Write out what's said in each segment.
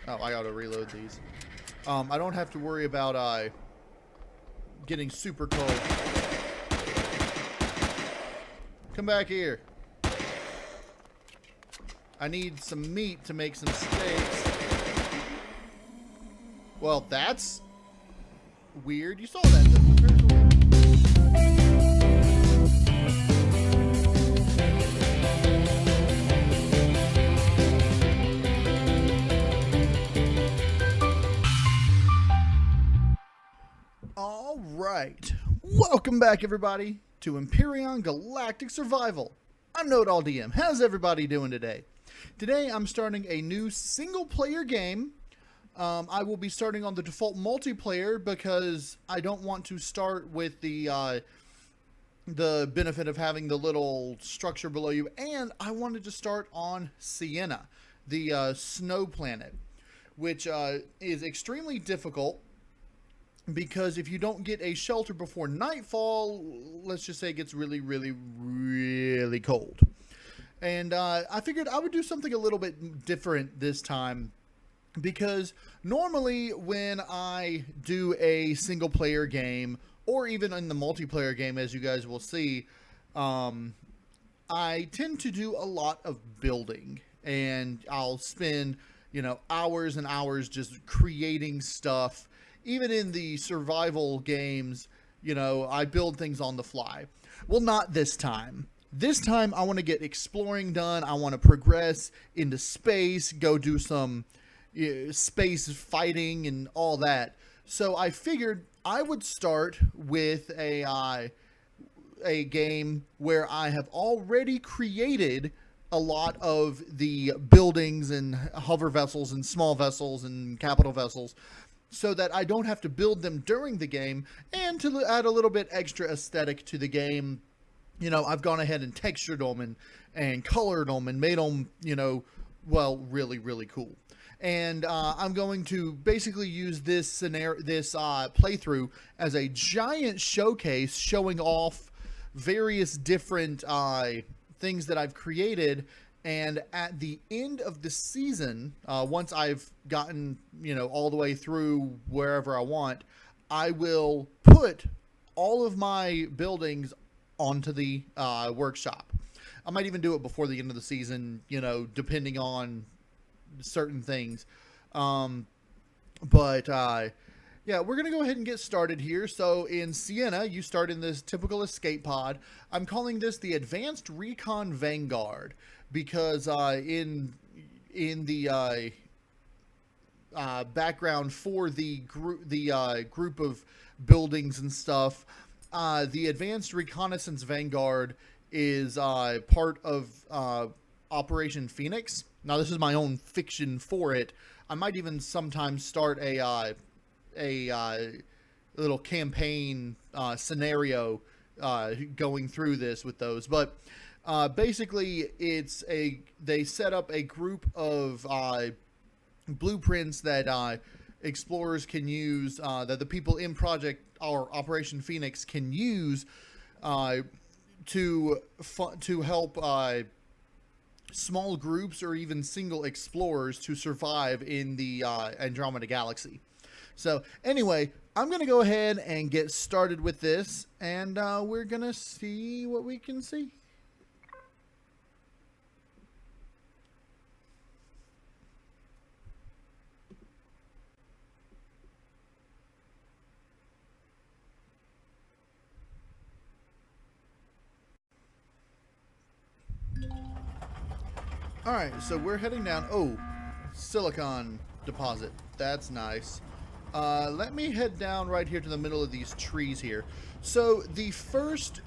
Oh, I gotta reload these. I don't have to worry about getting super cold. Come back here. I need some meat to make some steaks. Well, that's weird. You saw that. All right. Welcome back, everybody, to Empyrion Galactic Survival. I'm KnowItAllDM. How's everybody doing today? Today, I'm starting a new single-player game. I will be starting on the default multiplayer because I don't want to start with the benefit of having the little structure below you, and I wanted to start on Sienna, the snow planet, which is extremely difficult because if you don't get a shelter before nightfall, let's just say it gets really, really, really cold. And I figured I would do something a little bit different this time, because normally when I do a single player game, or even in the multiplayer game, as you guys will see, I tend to do a lot of building, and I'll spend, hours and hours just creating stuff. Even in the survival games, I build things on the fly. Well, not this time. This time I want to get exploring done. I want to progress into space, go do some space fighting and all that. So I figured I would start with a game where I have already created a lot of the buildings and hover vessels and small vessels and capital vessels, so that I don't have to build them during the game, and to add a little bit extra aesthetic to the game. I've gone ahead and textured them and colored them and made them, well, really, really cool. And I'm going to basically use this playthrough as a giant showcase showing off various different things that I've created. And at the end of the season, once I've gotten, all the way through wherever I want, I will put all of my buildings onto the workshop. I might even do it before the end of the season, depending on certain things. Yeah, we're going to go ahead and get started here. So in Sienna, you start in this typical escape pod. I'm calling this the Advanced Recon Vanguard, because in the background for the group of buildings and stuff, the Advanced Reconnaissance Vanguard is part of Operation Phoenix. Now, this is my own fiction for it. I might even sometimes start a little campaign scenario going through this with those, but basically they set up a group of blueprints that explorers can use, that the people in Project or Operation Phoenix can use to help small groups or even single explorers to survive in the Andromeda Galaxy. So anyway, I'm going to go ahead and get started with this, and we're going to see what we can see. Alright, so we're heading down. Oh, silicon deposit. That's nice. Let me head down right here to the middle of these trees here. So the first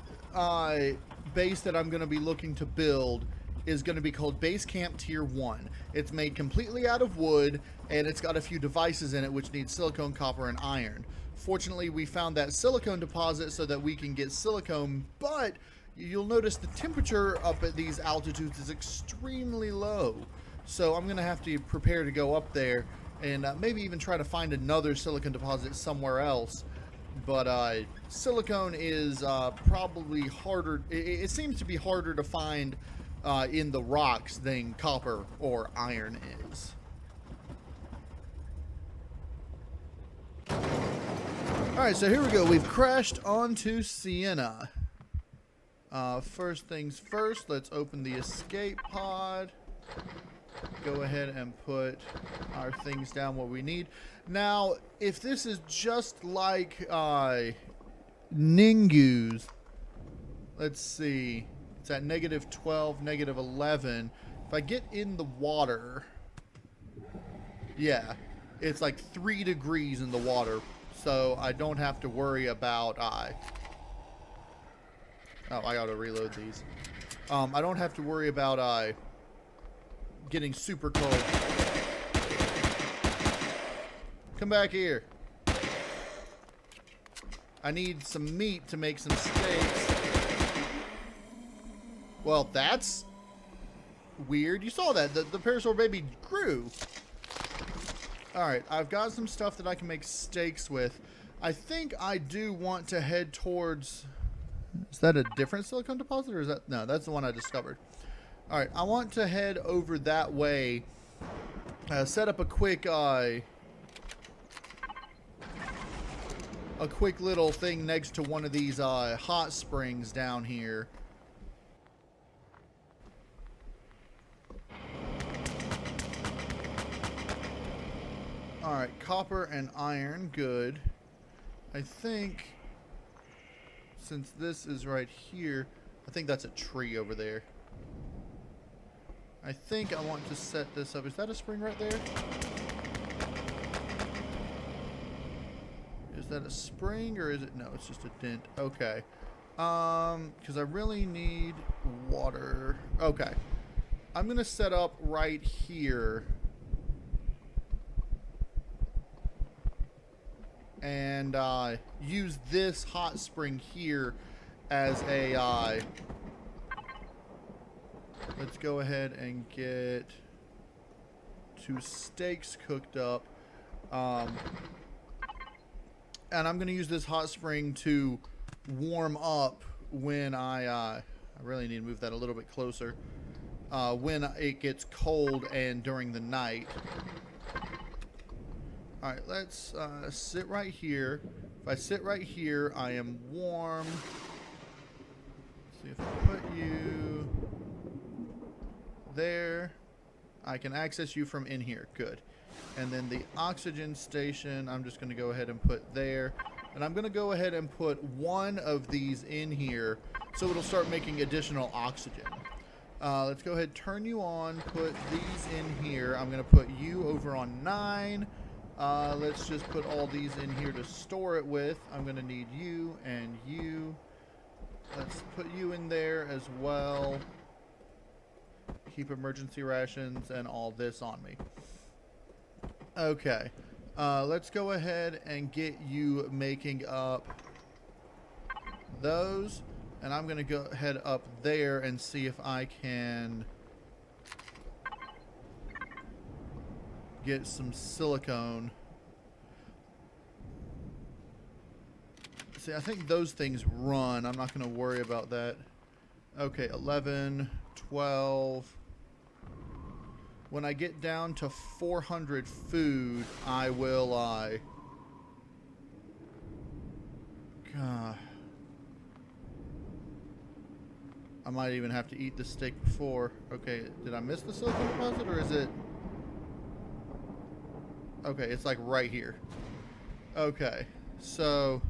base that I'm going to be looking to build is going to be called Base Camp Tier 1. It's made completely out of wood, and it's got a few devices in it which need silicone, copper, and iron. Fortunately, we found that silicone deposit so that we can get silicone, but you'll notice the temperature up at these altitudes is extremely low. So I'm going to have to prepare to go up there and maybe even try to find another silicone deposit somewhere else. But silicone is probably harder. It seems to be harder to find in the rocks than copper or iron is. Alright, so here we go. We've crashed onto Sienna. First things first, let's open the escape pod. Go ahead and put our things down what we need. Now, if this is just like Ningu's, let's see. It's at -12, -11. If I get in the water, yeah, it's like 3 degrees in the water. So I don't have to worry about oh, I gotta reload these. I don't have to worry about getting super cold. Come back here. I need some meat to make some steaks. Well, that's weird. You saw that. The parasaur baby grew. Alright, I've got some stuff that I can make steaks with. I think I do want to head towards... Is that a different silicone deposit, or is that... No, that's the one I discovered. Alright, I want to head over that way. Set up a quick little thing next to one of these hot springs down here. Alright, copper and iron, good. I think, since this is right here, I think that's a tree over there. I think I want to set this up. Is that a spring right there? Is that a spring or is it? No, it's just a dent. Okay. Because I really need water. Okay. I'm going to set up right here. And use this hot spring here as a... let's go ahead and get 2 steaks cooked up. And I'm going to use this hot spring to warm up when I really need to move that a little bit closer. When it gets cold and during the night. Alright, let's sit right here. If I sit right here, I am warm. Let's see if I put you there. I can access you from in here. Good. And then the oxygen station, I'm just going to go ahead and put there. And I'm going to go ahead and put one of these in here so it'll start making additional oxygen. Let's go ahead, turn you on, put these in here. I'm going to put you over on 9. Let's just put all these in here to store it with. I'm going to need you and you. Let's put you in there as well. Keep emergency rations and all this on me. Okay. Let's go ahead and get you making up those. And I'm going to go head up there and see if I can get some silicone. See, I think those things run. I'm not going to worry about that. Okay, 11, 12. When I get down to 400 food, I will, God. I might even have to eat the steak before. Okay, did I miss the silicone deposit, or is it... Okay, it's like right here. Okay, so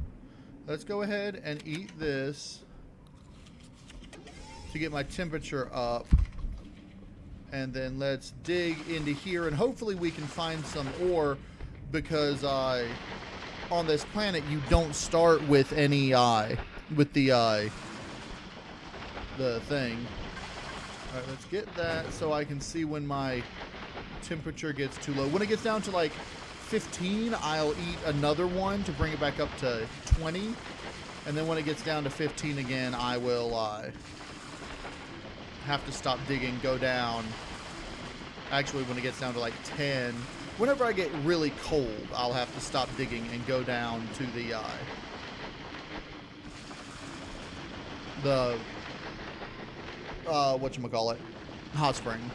let's go ahead and eat this to get my temperature up. And then let's dig into here, and hopefully we can find some ore, because on this planet you don't start with any with the thing. All right, let's get that so I can see when my temperature gets too low. When it gets down to like 15, I'll eat another one to bring it back up to 20, and then when it gets down to 15 again, I will have to stop digging, go down. Actually, when it gets down to like 10, whenever I get really cold, I'll have to stop digging and go down to the whatchamacallit, hot spring.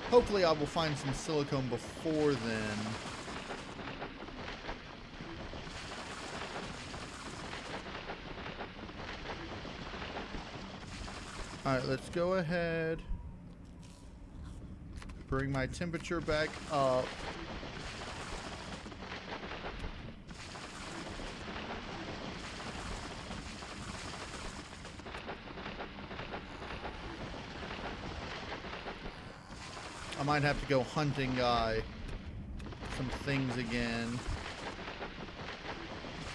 Hopefully I will find some silicone before then. Alright, let's go ahead. Bring my temperature back up. I might have to go hunting some things again.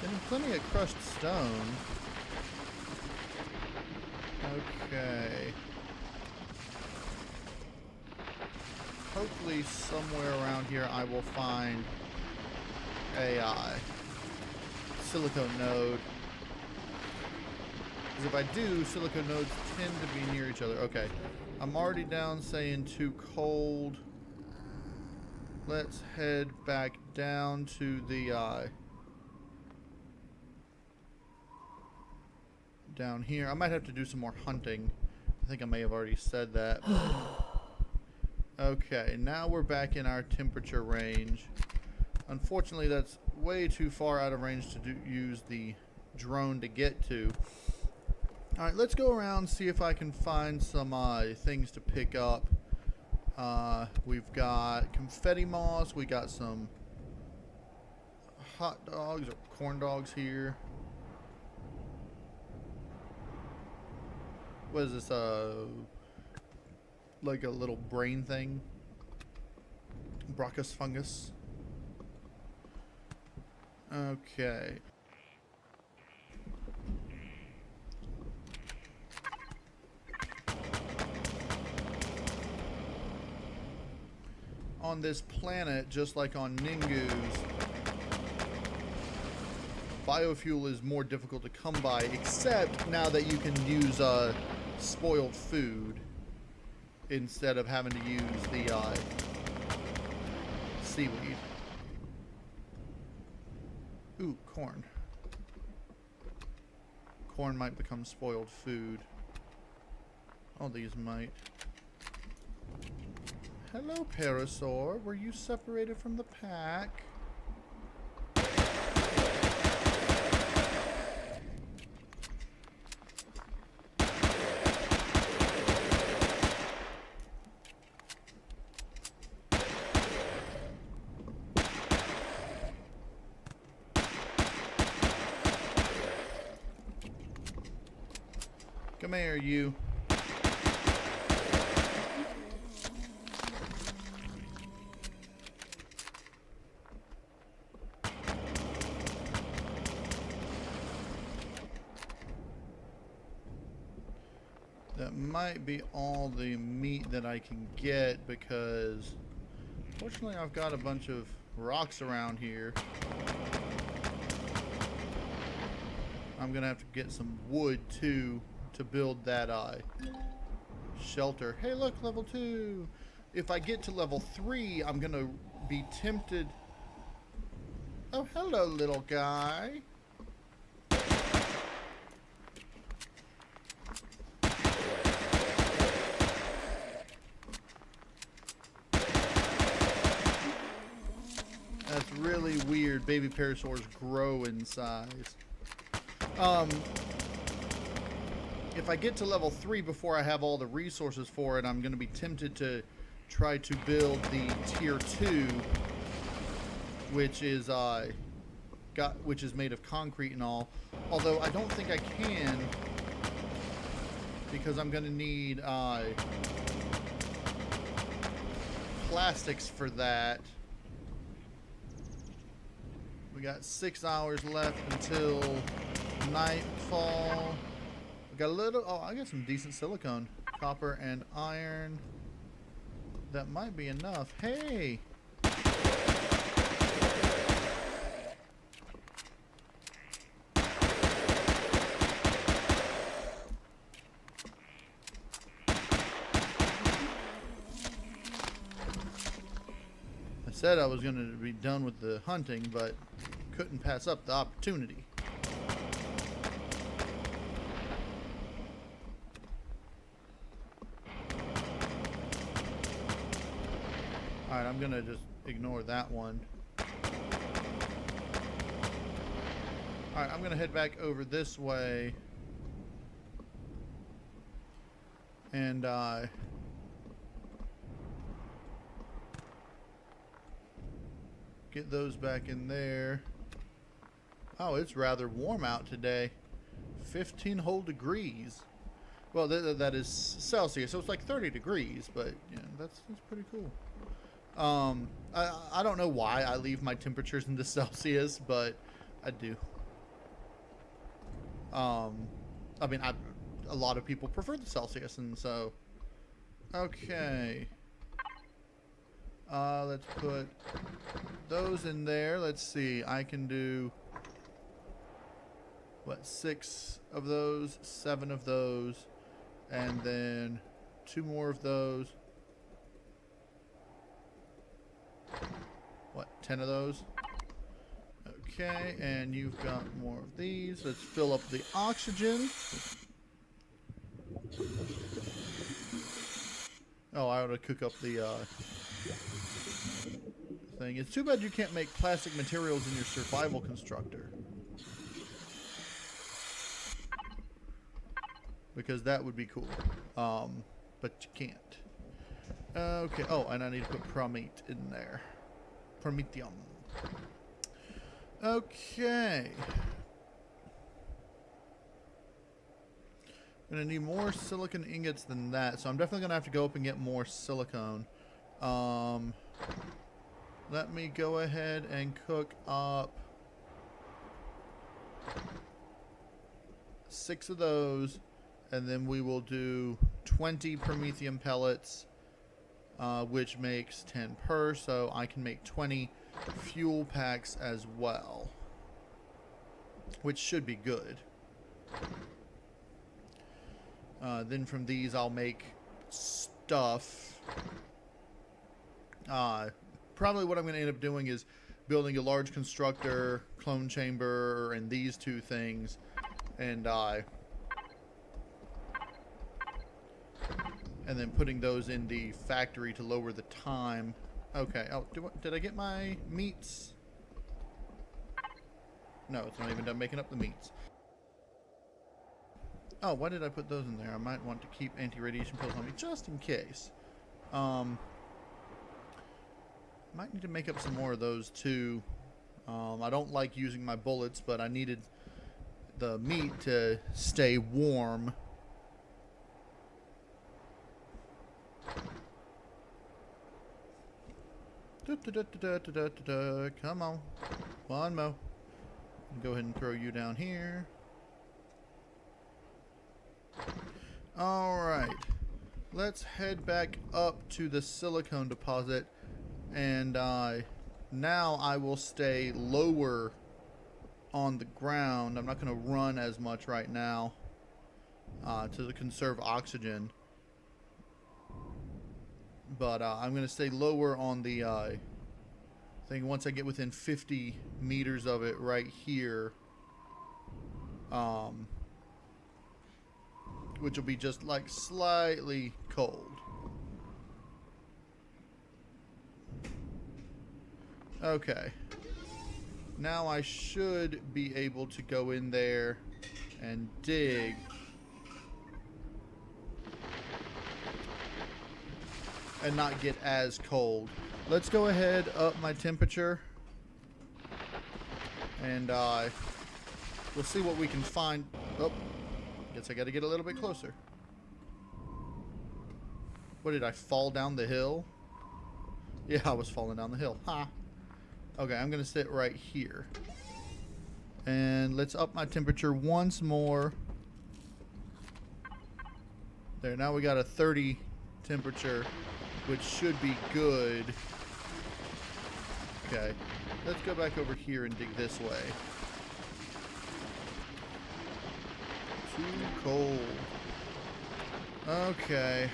Getting plenty of crushed stone. Okay. Hopefully somewhere around here I will find a silicone node. Because if I do, silicone nodes tend to be near each other. Okay. I'm already down saying too cold. Let's head back down to the down here. I might have to do some more hunting. I think I may have already said that. Okay, now we're back in our temperature range. Unfortunately, that's way too far out of range to use the drone to get to. Alright, let's go around, see if I can find some things to pick up. We've got confetti moss, we got some hot dogs or corn dogs here. What is this, like a little brain thing? Brachus fungus. Okay. On this planet, just like on Ningu's, biofuel is more difficult to come by, except now that you can use spoiled food instead of having to use the seaweed. Ooh, corn. Corn might become spoiled food. All these might. Hello, Parasaur. Were you separated from the pack? Come here, you. That might be all the meat that I can get because fortunately I've got a bunch of rocks around here. I'm gonna have to get some wood too to build that shelter. Hey look, level 2. If I get to level 3, I'm gonna be tempted. Oh, hello, little guy. That's really weird. Baby parasaurs grow in size. If I get to level 3 before I have all the resources for it, I'm going to be tempted to try to build the tier 2, which is made of concrete and all. Although I don't think I can, because I'm going to need plastics for that. We got 6 hours left until nightfall. We got a little, oh, I got some decent silicone. Copper and iron. That might be enough. Hey! I said I was going to be done with the hunting, but couldn't pass up the opportunity. Alright, I'm gonna just ignore that one. Alright, I'm gonna head back over this way. And get those back in there. Oh, it's rather warm out today. 15 whole degrees. Well, that is Celsius, so it's like 30 degrees, but yeah, that's pretty cool. I don't know why I leave my temperatures into Celsius, but I do. I mean, a lot of people prefer the Celsius, and so okay. Let's put those in there. Let's see. I can do what, 6 of those, 7 of those, and then 2 more of those. What, 10 of those? Okay, and you've got more of these. Let's fill up the oxygen. Oh, I ought to cook up the thing. It's too bad you can't make plastic materials in your survival constructor, because that would be cool. But you can't. Okay. Oh, and I need to put promete in there. Promethium. Okay. I'm gonna need more silicon ingots than that, so I'm definitely gonna have to go up and get more silicone. Let me go ahead and cook up 6 of those, and then we will do 20 promethium pellets, which makes 10 per, so I can make 20 fuel packs as well, which should be good. Then from these I'll make stuff. Probably what I'm going to end up doing is building a large constructor, clone chamber, and these 2 things, and then putting those in the factory to lower the time. Okay. Oh, did I get my meats? No, it's not even done making up the meats. Oh, why did I put those in there? I might want to keep anti-radiation pills on me just in case. Might need to make up some more of those too. I don't like using my bullets, but I needed the meat to stay warm. Come on. One more. Go ahead and throw you down here. Alright. Let's head back up to the silicone deposit. And now I will stay lower on the ground. I'm not going to run as much right now to conserve oxygen. But I'm going to stay lower on the thing once I get within 50 meters of it right here. Which will be just like slightly cold. Okay. Now I should be able to go in there and dig. And not get as cold. Let's go ahead up my temperature. And we'll see what we can find. Oh, guess I gotta get a little bit closer. What, did I fall down the hill? Yeah, I was falling down the hill. Ha! Okay, I'm gonna sit right here. And let's up my temperature once more. There, now we got a 30 temperature, which should be good. Okay, let's go back over here and dig this way. Too cold. Okay.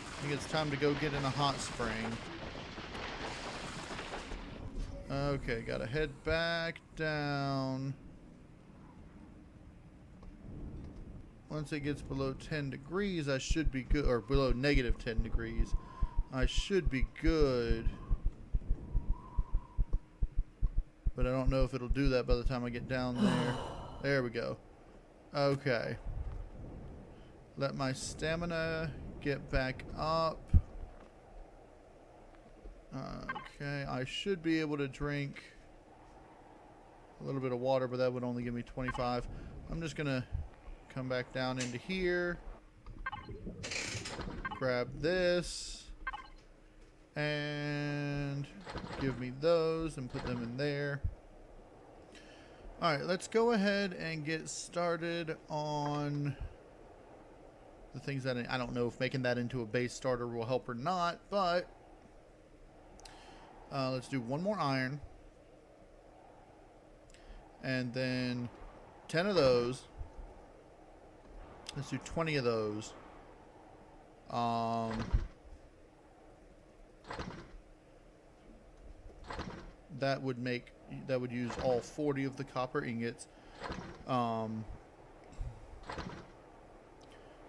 I think it's time to go get in a hot spring. Okay, gotta head back down. Once it gets below 10 degrees, I should be good, or below negative 10 degrees, I should be good. But I don't know if it'll do that by the time I get down there. There we go. Okay. Let my stamina get back up. Okay, I should be able to drink a little bit of water, but that would only give me 25. I'm just going to come back down into here. Grab this. And give me those and put them in there. Alright, let's go ahead and get started on the things that I don't know if making that into a base starter will help or not, but let's do one more iron. And then 10 of those. Let's do 20 of those. That would use all 40 of the copper ingots.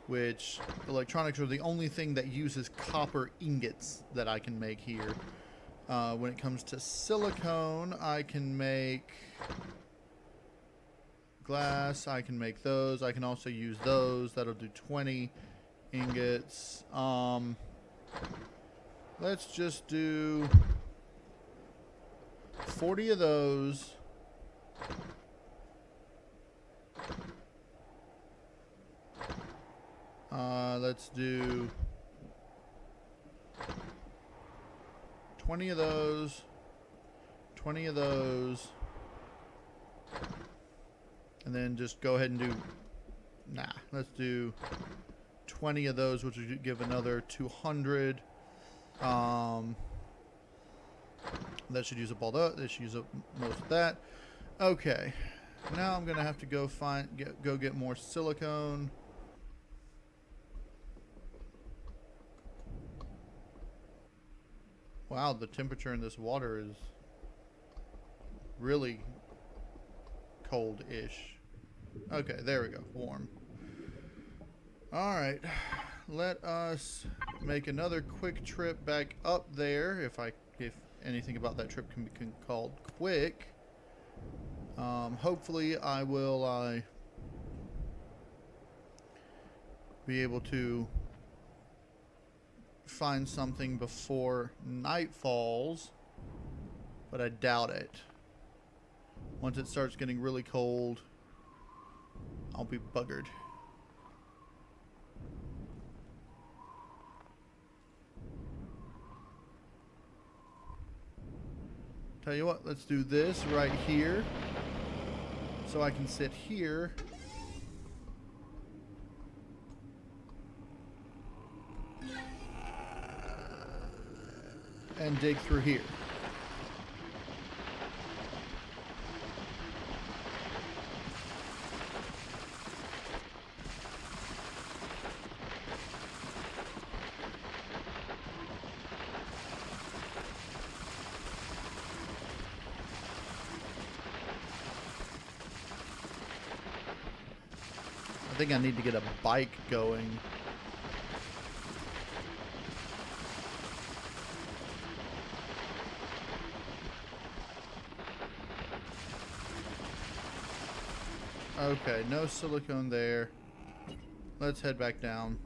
Which electronics are the only thing that uses copper ingots that I can make here. When it comes to silicone, I can make glass. I can make those. I can also use those. That'll do 20 ingots. Let's just do 40 of those. Let's do 20 of those, 20 of those, and then just go ahead and do, let's do 20 of those, which would give another 200. That should use up all that. That should use up most of that. Okay, now I'm gonna have to go get more silicone. Wow, the temperature in this water is really cold-ish. Okay, there we go. Warm. Alright. Let us make another quick trip back up there. If anything about that trip can be called quick. Hopefully I will be able to find something before night falls, but I doubt it. Once it starts getting really cold, I'll be buggered. Tell you what, let's do this right here so I can sit here and dig through here. I think I need to get a bike going. Okay, no silicone there. Let's head back down.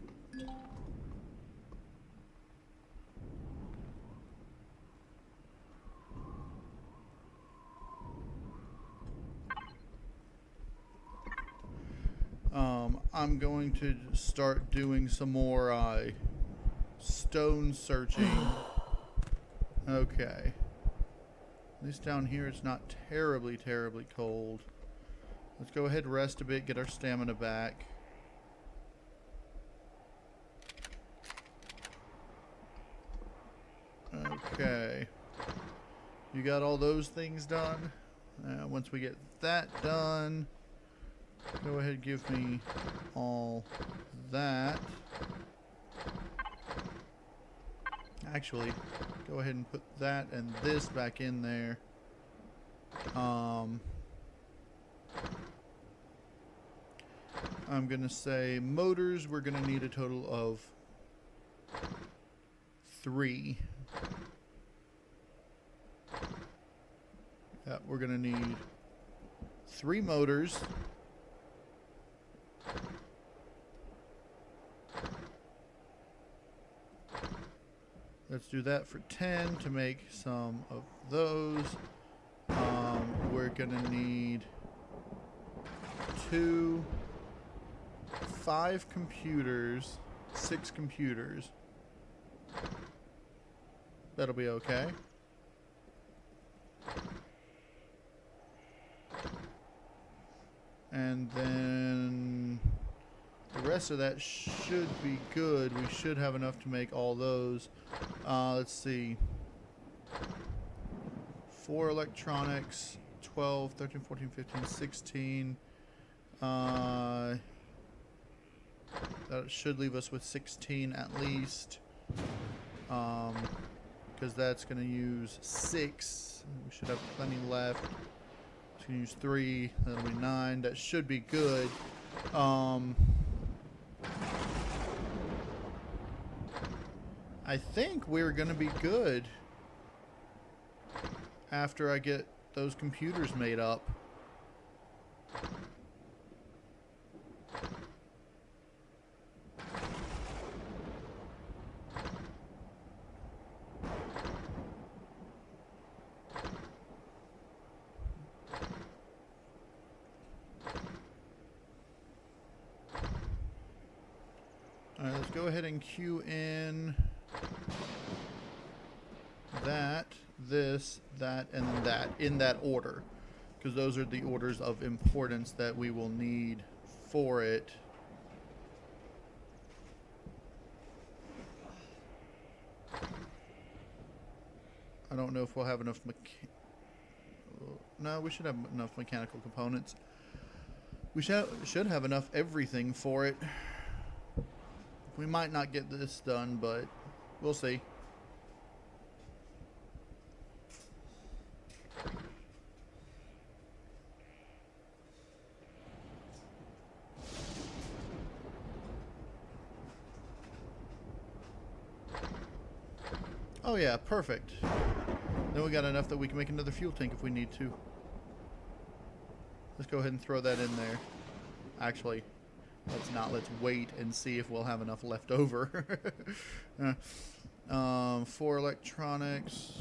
I'm going to start doing some more stone searching. Okay. At least down here it's not terribly cold. Let's go ahead and rest a bit, get our stamina back. Okay. You got all those things done? Once we get that done, go ahead and give me all that. Actually, go ahead and put that and this back in there. I'm going to say motors, we're going to need a total of 3. Yeah, we're going to need 3 motors. Let's do that for 10 to make some of those. We're gonna need 5 computers, 6 computers. That'll be okay. And then the rest of that should be good. We should have enough to make all those. Let's see. 4 electronics, 12, 13, 14, 15, 16. That should leave us with 16 at least. Because that's going to use 6. We should have plenty left. It's going to use 3. That'll be 9. That should be good. I think we're going to be good after I get those computers made up. Alright, let's go ahead and queue in that, this, that, and that in that order. Because those are the orders of importance that we will need for it. I don't know if we'll have enough no, we should have enough mechanical components. We should have enough everything for it. We might not get this done, but we'll see. Oh yeah, perfect. Then we got enough that we can make another fuel tank if we need to. Let's go ahead and throw that in there. Actually, let's not. Let's wait and see if we'll have enough left over. 4 electronics.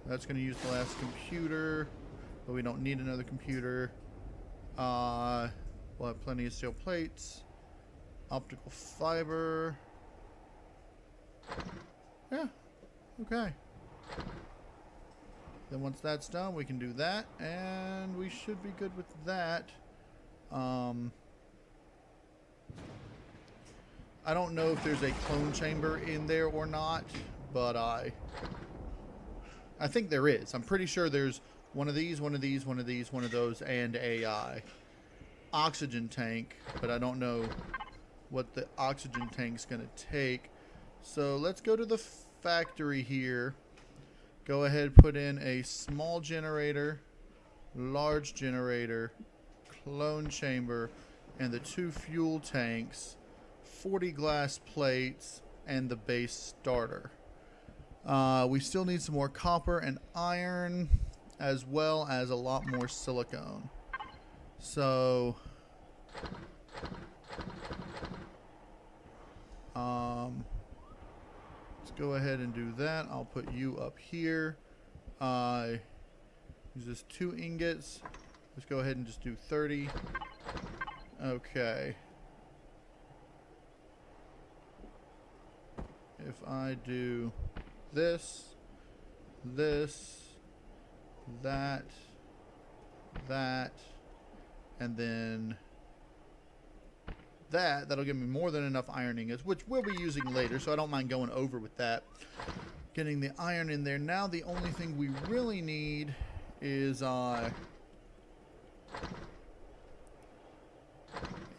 That's going to use the last computer, but we don't need another computer. We'll have plenty of steel plates. Optical fiber. Yeah, okay. Then once that's done, we can do that, and we should be good with that. I don't know if there's a clone chamber in there or not, but I think there is. I'm pretty sure there's one of these, one of these, one of these, one of those, and a oxygen tank, but I don't know what the oxygen tank's going to take. So let's go to the factory here. Go ahead, put in a small generator, large generator, clone chamber, and the 2 fuel tanks, 40 glass plates, and the base starter. We still need some more copper and iron, as well as a lot more silicone. So let's go ahead and do that. I'll put you up here. Use this 2 ingots. Let's go ahead and just do 30. Okay. If I do this, that, and then that'll give me more than enough iron ingots, which we'll be using later, so I don't mind going over with that. Getting the iron in there. Now the only thing we really need is yeah,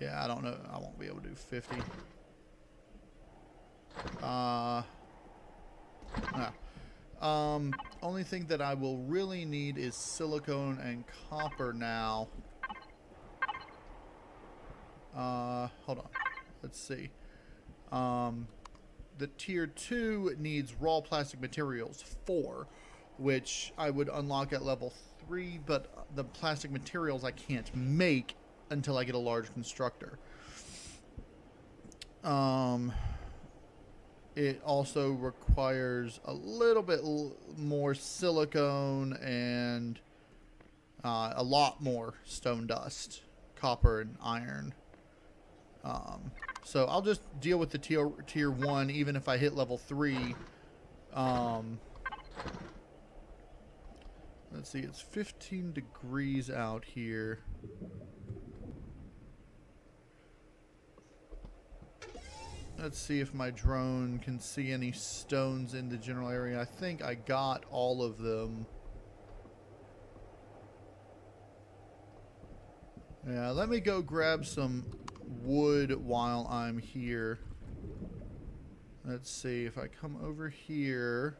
I don't know. I won't be able to do 50. No. Only thing that I will really need is silicone and copper now. Hold on. Let's see. The tier 2 needs raw plastic materials 4, which I would unlock at level 3, but the plastic materials I can't make until I get a large constructor. it also requires a little bit more silicone and a lot more stone dust, copper and iron. So I'll just deal with the tier 1 even if I hit level 3. Let's see, it's 15 degrees out here. Let's see if my drone can see any stones in the general area. I think I got all of them. Yeah, let me go grab some wood while I'm here. Let's see if I come over here.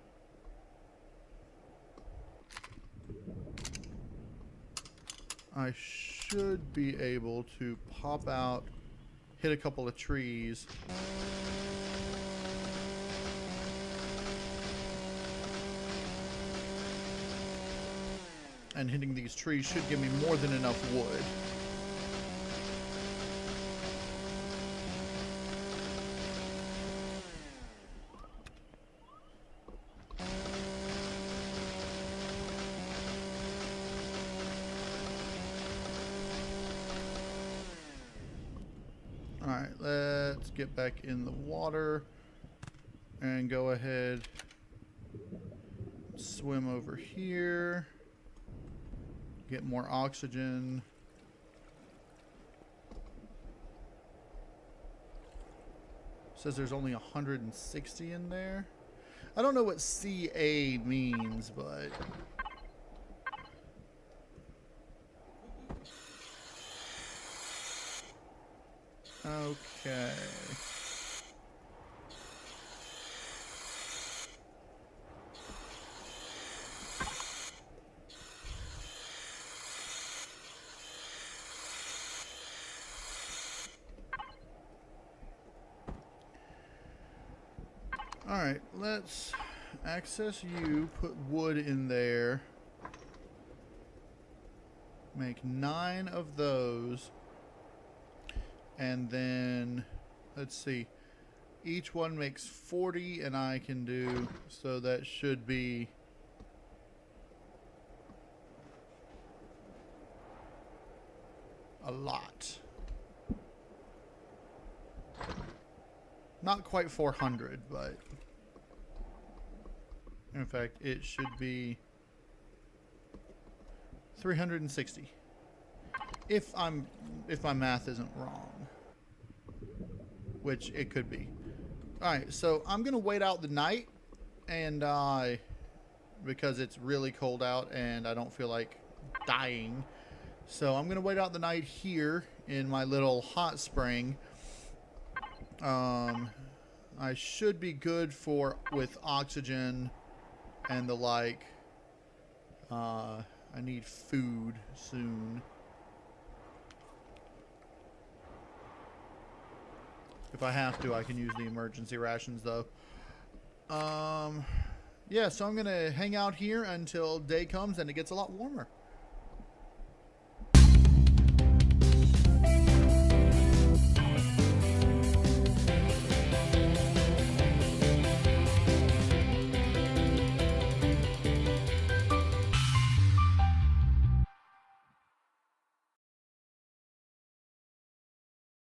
I should be able to pop out, hit a couple of trees. And hitting these trees should give me more than enough wood. Alright, let's get back in the water and go ahead, swim over here, get more oxygen. Says there's only 160 in there. I don't know what CA means, but okay. All right, let's access you, put wood in there. Make 9 of those. And then, let's see, each one makes 40 and I can do, so that should be a lot. Not quite 400, but in fact, it should be 360. If my math isn't wrong, which it could be. All right, so I'm gonna wait out the night, and because it's really cold out and I don't feel like dying, so I'm gonna wait out the night here in my little hot spring. I should be good with oxygen and the like. I need food soon. If I have to, I can use the emergency rations, though. Yeah, so I'm going to hang out here until day comes and it gets a lot warmer.